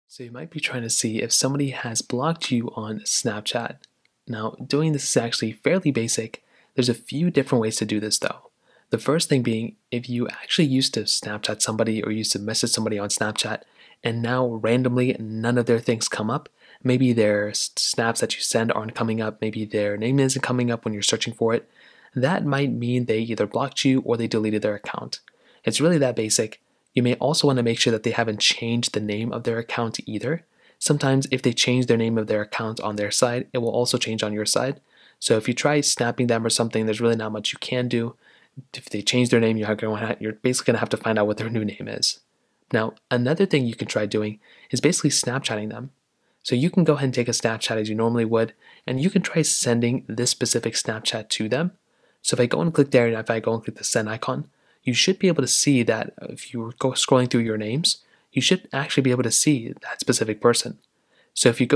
So you might be trying to see if somebody has blocked you on Snapchat. Now, doing this is actually fairly basic. There's a few different ways to do this though. The first thing being, if you actually used to Snapchat somebody or used to message somebody on Snapchat, and now randomly none of their things come up, maybe their snaps that you send aren't coming up, maybe their name isn't coming up when you're searching for it, that might mean they either blocked you or they deleted their account. It's really that basic. You may also want to make sure that they haven't changed the name of their account either. Sometimes if they change their name of their account on their side, it will also change on your side. So if you try snapping them or something, there's really not much you can do. If they change their name, you're basically going to have to find out what their new name is. Now, another thing you can try doing is basically Snapchatting them. So you can go ahead and take a Snapchat as you normally would, and you can try sending this specific Snapchat to them. So if I go and click there, and if I go and click the send icon, you should be able to see that if you go scrolling through your names, you should actually be able to see that specific person. So if you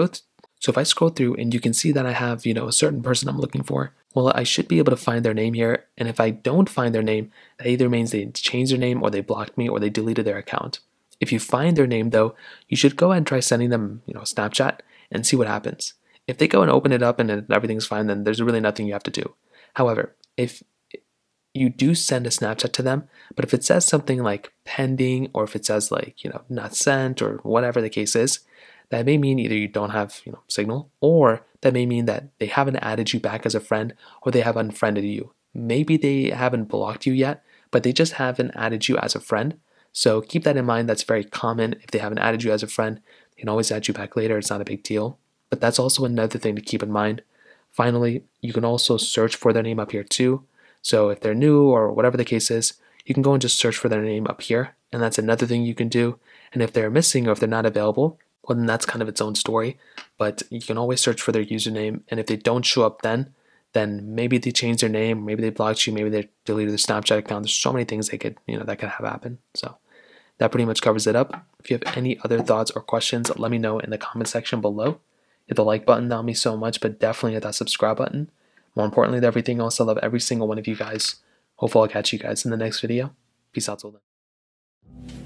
so if I scroll through and you can see that I have, a certain person I'm looking for, well, I should be able to find their name here. And if I don't find their name, that either means they changed their name or they blocked me or they deleted their account. If you find their name though, you should go ahead and try sending them, a Snapchat and see what happens. If they go and open it up and everything's fine, then there's really nothing you have to do. However, if you do send a Snapchat to them, but if it says something like pending or if it says like, not sent or whatever the case is, that may mean either you don't have, signal, or that may mean that they haven't added you back as a friend or they have unfriended you. Maybe they haven't blocked you yet, but they just haven't added you as a friend. So keep that in mind. That's very common. If they haven't added you as a friend, they can always add you back later. It's not a big deal. But that's also another thing to keep in mind. Finally, you can also search for their name up here too. So if they're new or whatever the case is, you can go and just search for their name up here. And that's another thing you can do. And if they're missing or if they're not available, well, then that's kind of its own story. But you can always search for their username. And if they don't show up then maybe they changed their name, maybe they blocked you, maybe they deleted their Snapchat account. There's so many things that could have happen. So that pretty much covers it up. If you have any other thoughts or questions, let me know in the comment section below. Hit the like button, that would mean so much, but definitely hit that subscribe button. More importantly than everything else, I love every single one of you guys. Hopefully I'll catch you guys in the next video. Peace out till then.